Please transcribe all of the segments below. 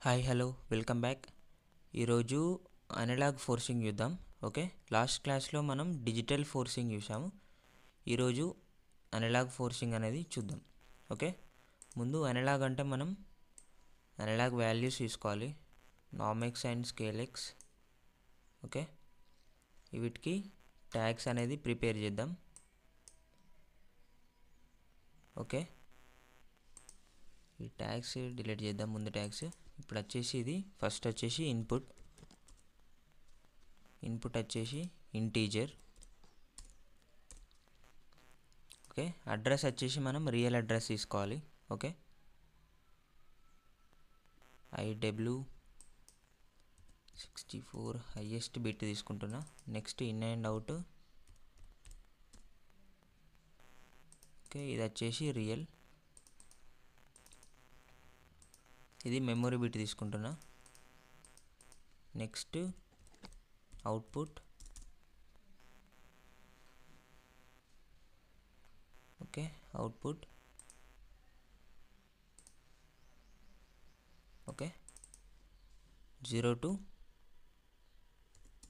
Hi hello welcome back. ఈరోజు analogue forcing చూద్దాం. Okay, last క్లాస్లో మనం డిజిటల్ ఫోర్సింగ్ చూసాము. ఈరోజు అనలాగ్ ఫోర్సింగ్ అనేది చూద్దాం. ఓకే, ముందు అనలాగ్ అంటే మనం అనలాగ్ వాల్యూస్ తీసుకోవాలి, నార్మెక్స్ అండ్ స్కేలెక్స్. ఓకే, వీటికి ట్యాగ్స్ అనేది ప్రిపేర్ చేద్దాం. ఓకే, ఈ ట్యాగ్స్ డిలీట్ చేద్దాం. ముందు ట్యాగ్స్ ఇప్పుడు వచ్చేసి ఇది ఫస్ట్ వచ్చేసి ఇన్పుట్ వచ్చేసి ఇంటీజర్. ఓకే, అడ్రస్ వచ్చేసి మనం రియల్ అడ్రస్ తీసుకోవాలి. ఓకే, IW64 హైయెస్ట్ బిట్ తీసుకుంటున్నా. Next in and out. Okay, ఇది వచ్చేసి రియల్. ఇది మెమొరీ బిట్ తీసుకుంటున్నా. Next output. Okay, output. Okay, 0 to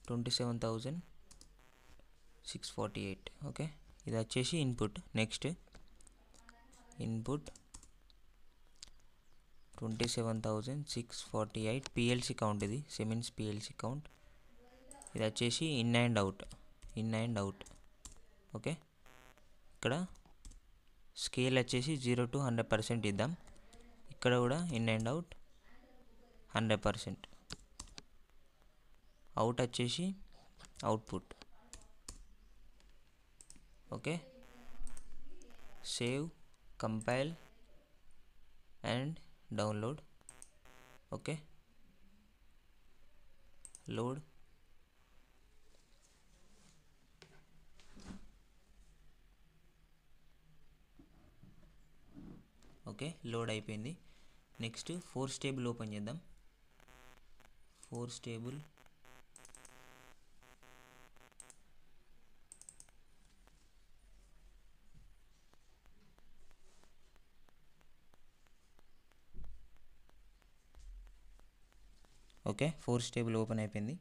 27,648. Okay, ఇది వచ్చేసి input. Next input 27,648 PLC count. ఇది సిమెన్స్ పిఎల్సి కౌంట్. ఇది వచ్చేసి ఇన్ అండ్ అవుట్. ఓకే, ఇక్కడ స్కేల్ వచ్చేసి 0 to 100% ఇద్దాం. ఇక్కడ కూడా ఇన్ అండ్ అవుట్ 100%. అవుట్ వచ్చేసి output. Okay, save, compile and download. Okay, load. Okay, load అయిపోయింది. నెక్స్ట్ ఫోర్స్ టేబుల్ ఓపెన్ చేద్దాం. Force table. Okay, force table open అయిపోయింది.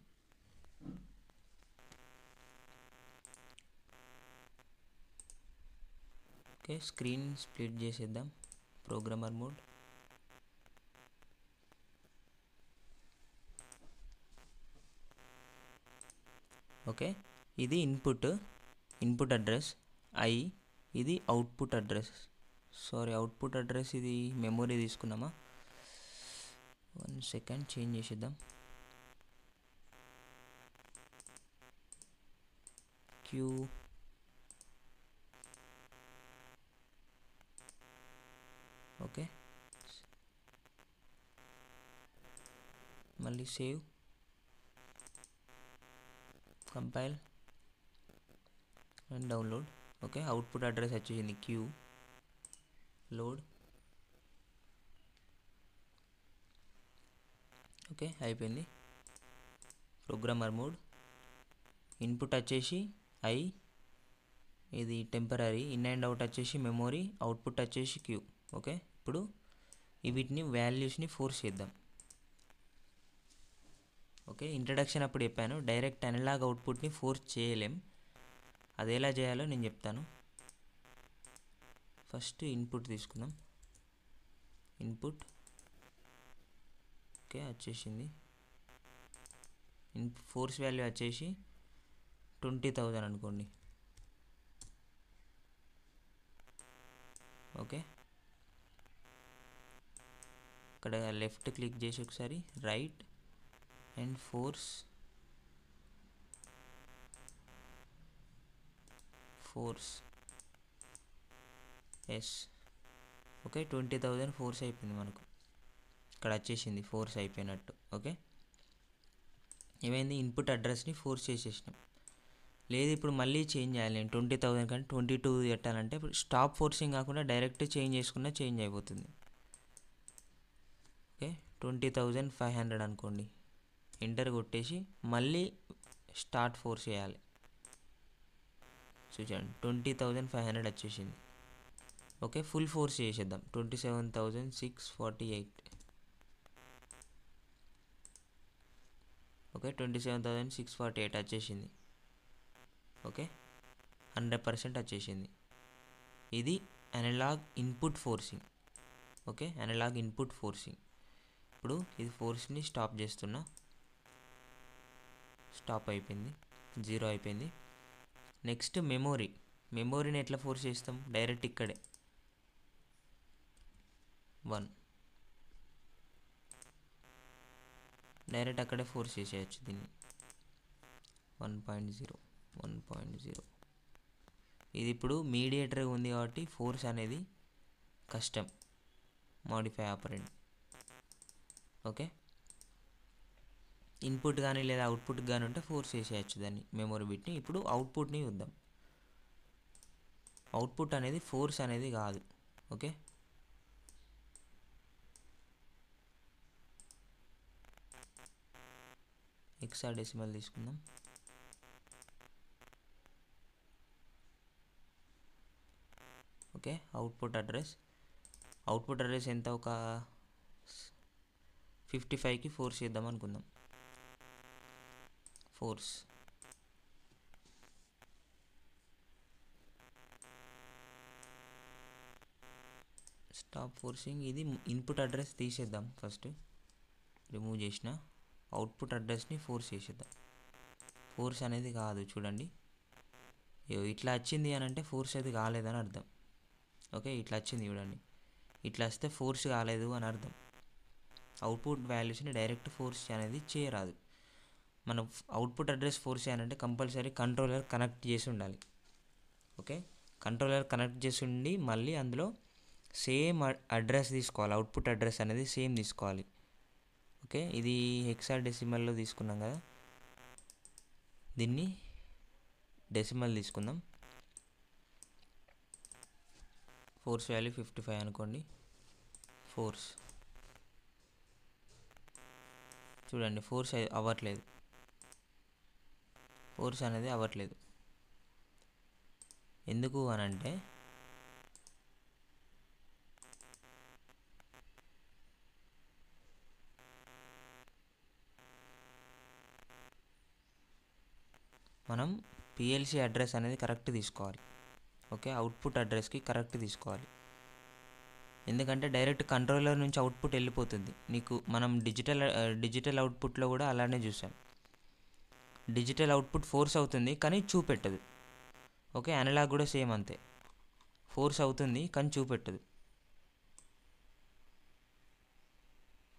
ఓకే, స్క్రీన్ స్ప్లిట్ చేసేద్దాం. Programmer mode. ఓకే, ఇది input address I. ఇది output address. Output address ఇది memory తీసుకున్నామా. 1 second change చేసేద్దాం. Queue. Okay, మళ్ళీ save, compile and download. Okay, output address వచ్చేసింది queue. Load. Okay, అయిపోయింది. Programmer mode. Input వచ్చేసి I, ఇది టెంపరీ. ఇన్ అండ్ అవుట్ వచ్చేసి మెమొరీ. అవుట్పుట్ వచ్చేసి క్యూ. ఓకే, ఇప్పుడు వీటిని వాల్యూస్ని ఫోర్స్ చేద్దాం. ఓకే, ఇంట్రడక్షన్ అప్పుడు చెప్పాను, డైరెక్ట్ అనలాగ్ అవుట్పుట్ని ఫోర్స్ చేయలేం. అది ఎలా చేయాలో నేను చెప్తాను. ఫస్ట్ ఇన్పుట్ తీసుకుందాం. ఇన్పుట్. ఓకే, వచ్చేసింది. ఫోర్స్ వాల్యూ వచ్చేసి 20,000 అనుకోండి. ఓకే, ఇక్కడ లెఫ్ట్ క్లిక్ చేసి ఒకసారి right and force S. Okay, 20,000 force అయిపోయింది మనకు. ఇక్కడ వచ్చేసింది ఫోర్స్ అయిపోయినట్టు. ఓకే, ఏమైంది, ఇన్పుట్ అడ్రస్ని ఫోర్స్ చేసేసినాం. లేదు ఇప్పుడు మళ్ళీ చేంజ్ చేయాలి. నేను 20,000 కానీ 22 పెట్టాలంటే ఇప్పుడు స్టాప్ ఫోర్సింగ్ కాకుండా డైరెక్ట్ చేంజ్ చేసుకున్నా చేంజ్ అయిపోతుంది. ఓకే, 20,500 అనుకోండి. ఎంటర్ కొట్టేసి మళ్ళీ స్టార్ట్ ఫోర్స్ చేయాలి. చూడండి 20,500 వచ్చేసింది. ఓకే, ఫుల్ ఫోర్స్ చేసేద్దాం. 27,648. ఓకే 27,648 వచ్చేసింది. ఓకే 100% వచ్చేసింది. ఇది analogue input forcing. Okay analogue input forcing. ఇప్పుడు ఇది ఫోర్స్ని స్టాప్ చేస్తున్నా. స్టాప్ అయిపోయింది, 0 అయిపోయింది. నెక్స్ట్ మెమొరీని ఎట్లా ఫోర్స్ చేస్తాం? డైరెక్ట్ ఇక్కడే 1 డైరెక్ట్ అక్కడే ఫోర్స్ చేసేయచ్చు దీన్ని. 1.0 ఇది ఇప్పుడు మీడియేటర్ ఉంది కాబట్టి ఫోర్స్ అనేది కష్టం మాడిఫై ఆపరెంట్. ఓకే ఇన్పుట్ కానీ లేదా అవుట్పుట్ కానీ ఉంటే ఫోర్స్ చేసేయచ్చు దాన్ని మెమొరీ బిట్ని. ఇప్పుడు అవుట్పుట్ని చూద్దాం. అవుట్పుట్ అనేది ఫోర్స్ అనేది కాదు. ఓకే హెక్సాడెసిమల్ తీసుకుందాం. ఓకే అవుట్పుట్ అడ్రస్ ఎంత? ఒక 55కి ఫోర్స్ చేద్దాం అనుకుందాం. Force stop forcing. ఇది ఇన్పుట్ అడ్రస్ తీసేద్దాం. ఫస్ట్ రిమూవ్ చేసిన అవుట్పుట్ అడ్రస్ని ఫోర్స్ చేసేద్దాం. ఫోర్స్ అనేది కాదు చూడండి. ఇట్లా వచ్చింది అని అంటే ఫోర్స్ అది కాలేదని అర్థం. ఓకే ఇట్లా వచ్చింది చూడండి. ఇట్లా వస్తే ఫోర్స్ కాలేదు అని అర్థం. అవుట్పుట్ వాల్యూస్ని డైరెక్ట్ ఫోర్స్ అనేది చేయరాదు. మనం అవుట్పుట్ అడ్రస్ ఫోర్స్ చేయాలంటే కంపల్సరీ కంట్రోలర్ కనెక్ట్ చేసి ఉండాలి. ఓకే కంట్రోలర్ కనెక్ట్ చేసి ఉండి మళ్ళీ అందులో సేమ్ అడ్రస్ తీసుకోవాలి. అవుట్పుట్ అడ్రస్ అనేది సేమ్ తీసుకోవాలి. ఓకే ఇది హెక్సాడెసిమల్లో తీసుకున్నాం కదా, దీన్ని డెసిమల్ తీసుకుందాం. ఫోర్స్ వాల్యూ 55 అనుకోండి. ఫోర్స్ చూడండి ఫోర్స్ అవ్వట్లేదు. ఫోర్స్ అనేది అవ్వట్లేదు. ఎందుకు అని అంటే మనం పిఎల్సి అడ్రస్ అనేది కరెక్ట్ తీసుకోవాలి. ఓకే అవుట్పుట్ అడ్రస్కి కరెక్ట్ తీసుకోవాలి. ఎందుకంటే డైరెక్ట్ కంట్రోలర్ నుంచి అవుట్పుట్ వెళ్ళిపోతుంది నీకు. మనం డిజిటల్ అవుట్పుట్లో కూడా అలానే చూసాం. డిజిటల్ అవుట్పుట్ ఫోర్స్ అవుతుంది కానీ చూపెట్టదు. ఓకే అనలాగ్ కూడా సేమ్ అంతే, ఫోర్స్ అవుతుంది కానీ చూపెట్టదు.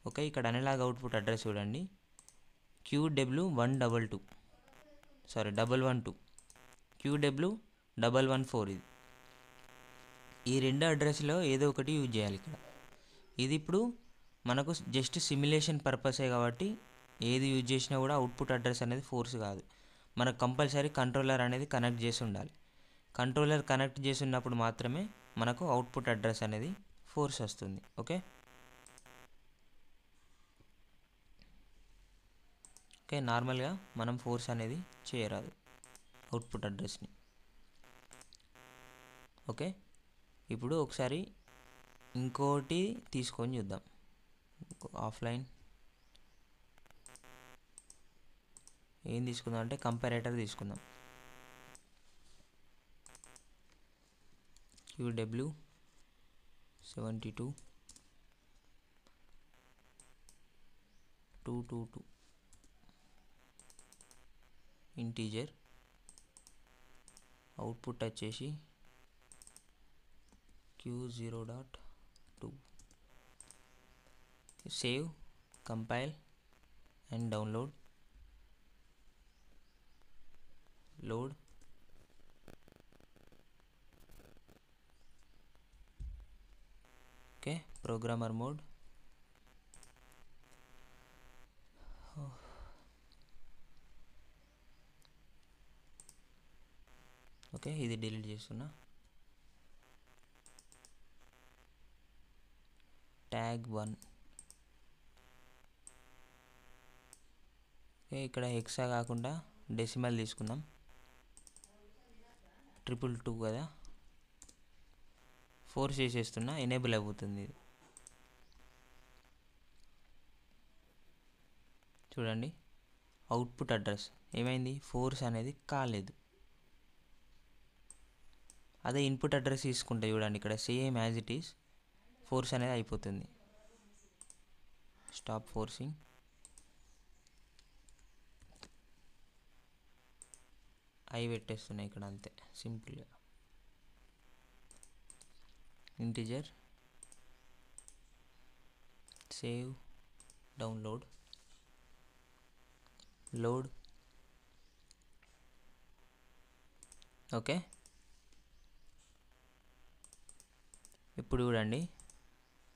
ఓకే ఇక్కడ అనలాగ్ అవుట్పుట్ అడ్రస్ చూడండి, QW112 QW114. ఈ రెండు అడ్రస్లో ఏదో ఒకటి యూజ్ చేయాలి ఇక్కడ. ఇది ఇప్పుడు మనకు జస్ట్ సిమ్యులేషన్ పర్పసే కాబట్టి ఏది యూజ్ చేసినా కూడా అవుట్పుట్ అడ్రస్ అనేది ఫోర్స్ కాదు. మనకు కంపల్సరీ కంట్రోలర్ అనేది కనెక్ట్ చేసి ఉండాలి. కంట్రోలర్ కనెక్ట్ చేసి ఉన్నప్పుడు మాత్రమే మనకు అవుట్పుట్ అడ్రస్ అనేది ఫోర్స్ వస్తుంది. ఓకే నార్మల్గా మనం ఫోర్స్ అనేది చేయరాదు అవుట్పుట్ అడ్రస్ని. ఓకే ఇప్పుడు ఒకసారి ఇంకోటి తీసుకొని చూద్దాం. ఆఫ్లైన్ ఏం తీసుకుందాం అంటే కంపారేటర్ తీసుకుందాం. QW72222 integer. అవుట్పుట్ వచ్చేసి Q0.2. Save, compile and download. Load okay programmer mode. Okay ఇది డిలీట్ చేస్తున్నా. ట్యాగ్ 1. ఓకే ఇక్కడ హెక్సా కాకుండా డెసిమల్ తీసుకుందాం. 222 కదా, ఫోర్స్ చేసేస్తున్నా ఎనేబుల్ అవుతుంది. చూడండి అవుట్పుట్ అడ్రస్ ఏమైంది, ఫోర్స్ అనేది కాలేదు. అదే ఇన్పుట్ అడ్రస్ తీసుకుంటే చూడండి, ఇక్కడ same as it is force అనేది అయిపోతుంది. Stop forcing. అవి పెట్టేస్తున్నాయి ఇక్కడ అంతే సింపుల్గా. Integer save download load. Okay, ఇప్పుడు చూడండి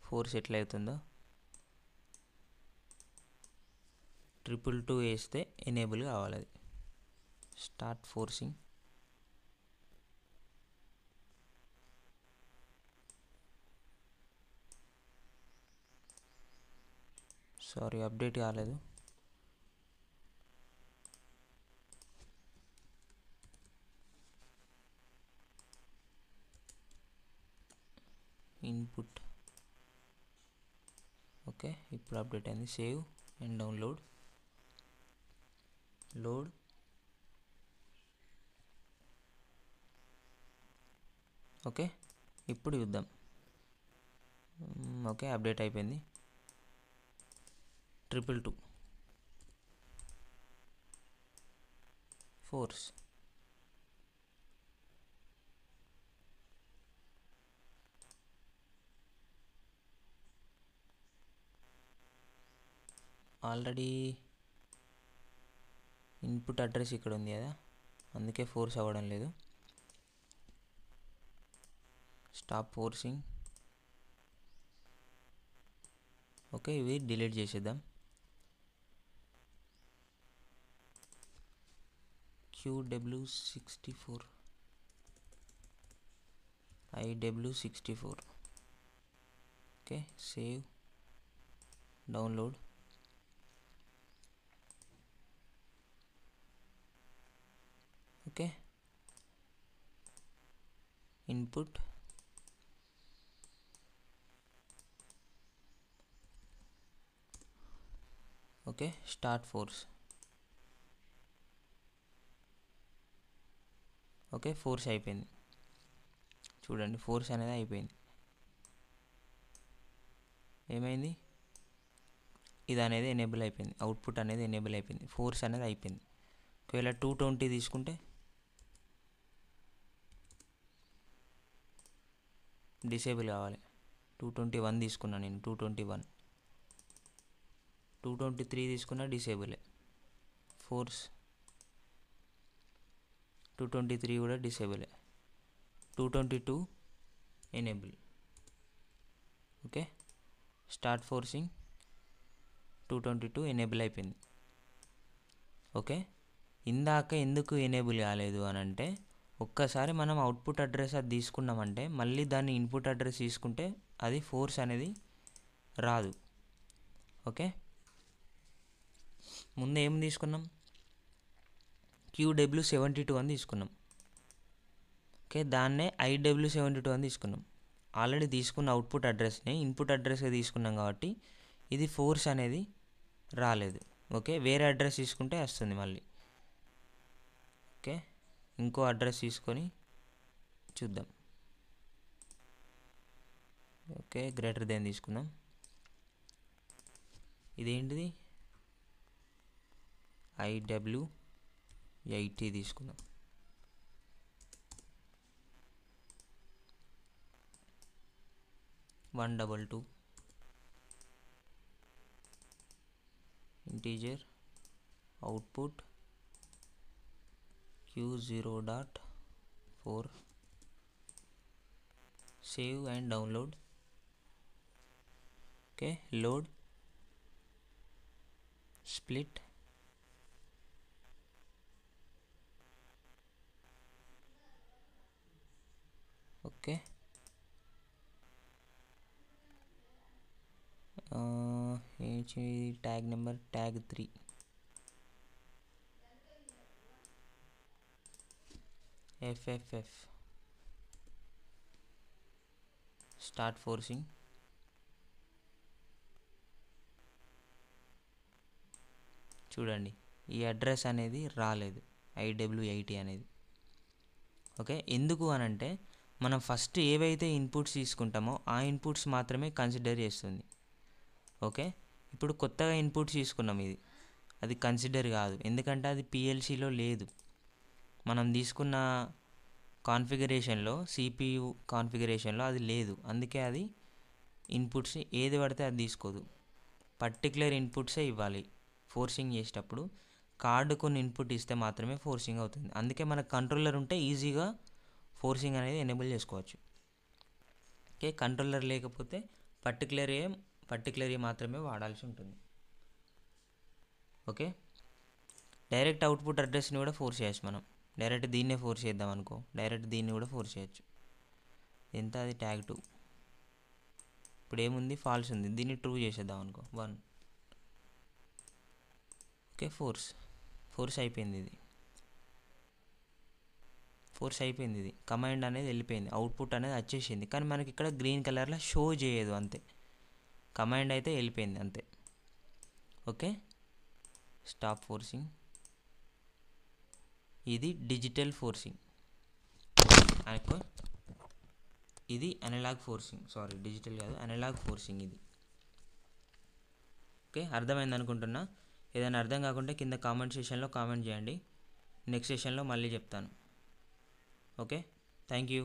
ఫోర్స్ ఎట్లా అవుతుందో. 222 వేస్తే ఎనేబుల్ కావాలి. అది స్టార్ట్ ఫోర్సింగ్. సారీ అప్డేట్ కాలేదు. ఇన్పుట్. ఓకే, ఇప్పుడు అప్డేట్ అయింది. Save and download load. Okay, ఇప్పుడు చూద్దాం. ఓకే, అప్డేట్ అయిపోయింది. 222 ఫోర్స్. ఆల్రెడీ ఇన్పుట్ అడ్రస్ ఇక్కడ ఉంది కదా, అందుకే ఫోర్స్ అవ్వడం లేదు. Stop forcing. ఓకే, ఇవి డిలీట్ చేసేద్దాం. QW64 IW64. Okay, save download. Okay, input. Okay, start force. Okay, force అయిపోయింది. చూడండి ఫోర్స్ అనేది అయిపోయింది. ఏమైంది, ఇది అనేది ఎనేబుల్ అయిపోయింది, అవుట్పుట్ అనేది ఎనేబుల్ అయిపోయింది, ఫోర్స్ అనేది అయిపోయింది. ఒకవేళ 220 తీసుకుంటే డిసేబుల్ కావాలి. 221 తీసుకున్నాను నేను, 221. 223 తీసుకున్నా డిసేబులే. ఫోర్స్ 223 కూడా డిసేబులే. 222 enable. Okay, start forcing. 222 enable అయిపోయింది. ఓకే, ఇందాక ఎందుకు ఎనేబుల్ కాలేదు అని అంటే, ఒక్కసారి మనం అవుట్పుట్ అడ్రస్ అది తీసుకున్నామంటే మళ్ళీ దాన్ని ఇన్పుట్ అడ్రస్ తీసుకుంటే అది ఫోర్స్ అనేది రాదు. ఓకే, ముందు ఏం తీసుకున్నాం, QW72 అని తీసుకున్నాం. ఓకే, దాన్నే IW72 అని తీసుకున్నాం. ఆల్రెడీ తీసుకున్న అవుట్పుట్ అడ్రస్ని ఇన్పుట్ అడ్రస్గా తీసుకున్నాం కాబట్టి ఇది ఫోర్స్ అనేది రాలేదు. ఓకే, వేరే అడ్రస్ తీసుకుంటే వస్తుంది మళ్ళీ. ఓకే, ఇంకో అడ్రస్ తీసుకొని చూద్దాం. ఓకే, గ్రేటర్ దెన్ తీసుకుందాం. ఇదేంటిది, IW80 తీసుకుందాం. One 122 integer output Q0.4. Save and download. Okay, load split. Okay, tag number tag 3. FFF. Start forcing. చూడండి ఈ అడ్రస్ అనేది రాలేదు, IW80 అనేది. ఓకే, ఎందుకు అనంటే మనం ఫస్ట్ ఏవైతే ఇన్పుట్స్ తీసుకుంటామో ఆ ఇన్పుట్స్ మాత్రమే కన్సిడర్ చేస్తుంది. ఓకే, ఇప్పుడు కొత్తగా ఇన్పుట్స్ తీసుకున్నాం, అది కన్సిడర్ కాదు, ఎందుకంటే అది PLCలో లేదు. మనం తీసుకున్న కాన్ఫిగరేషన్లో, CPU కాన్ఫిగరేషన్లో అది లేదు, అందుకే అది ఇన్పుట్స్ ఏది పడితే అది తీసుకోదు. పర్టికులర్ ఇన్పుట్సే ఇవ్వాలి. ఫోర్సింగ్ చేసేటప్పుడు కార్డు కొన్ని ఇన్పుట్ ఇస్తే మాత్రమే ఫోర్సింగ్ అవుతుంది. అందుకే మన కంట్రోలర్ ఉంటే ఈజీగా ఫోర్సింగ్ అనేది ఎనేబుల్ చేసుకోవచ్చు. ఓకే, కంట్రోలర్ లేకపోతే పర్టికులర్ మాత్రమే వాడాల్సి ఉంటుంది. ఓకే, డైరెక్ట్ అవుట్పుట్ అడ్రస్ని కూడా ఫోర్స్ చేయొచ్చు. మనం డైరెక్ట్ దీన్నే ఫోర్స్ చేద్దాం అనుకో, డైరెక్ట్ దీన్ని కూడా ఫోర్స్ చేయొచ్చు. ఎంత అది ట్యాగ్ 2. ఇప్పుడు ఏముంది, ఫాల్స్ ఉంది, దీన్ని ట్రూ చేసేద్దాం అనుకో, 1. ఓకే, ఫోర్స్ అయిపోయింది, ఇది కమాండ్ అనేది వెళ్ళిపోయింది, అవుట్పుట్ అనేది వచ్చేసింది. కానీ మనకి ఇక్కడ గ్రీన్ కలర్లో షో చేయదు, అంతే. కమాండ్ అయితే వెళ్ళిపోయింది అంతే. Okay, stop forcing. ఇది డిజిటల్ ఫోర్సింగ్, ఇది అనలాగ్ ఫోర్సింగ్. సారీ, డిజిటల్ కాదు, అనలాగ్ ఫోర్సింగ్ ఇది. ఓకే, అర్థమైంది అనుకుంటున్నా. ఏదైనా అర్థం కాకుంటే కింద కామెంట్ సెషన్లో కామెంట్ చేయండి, నెక్స్ట్ సెషన్లో మళ్ళీ చెప్తాను. Okay, thank you.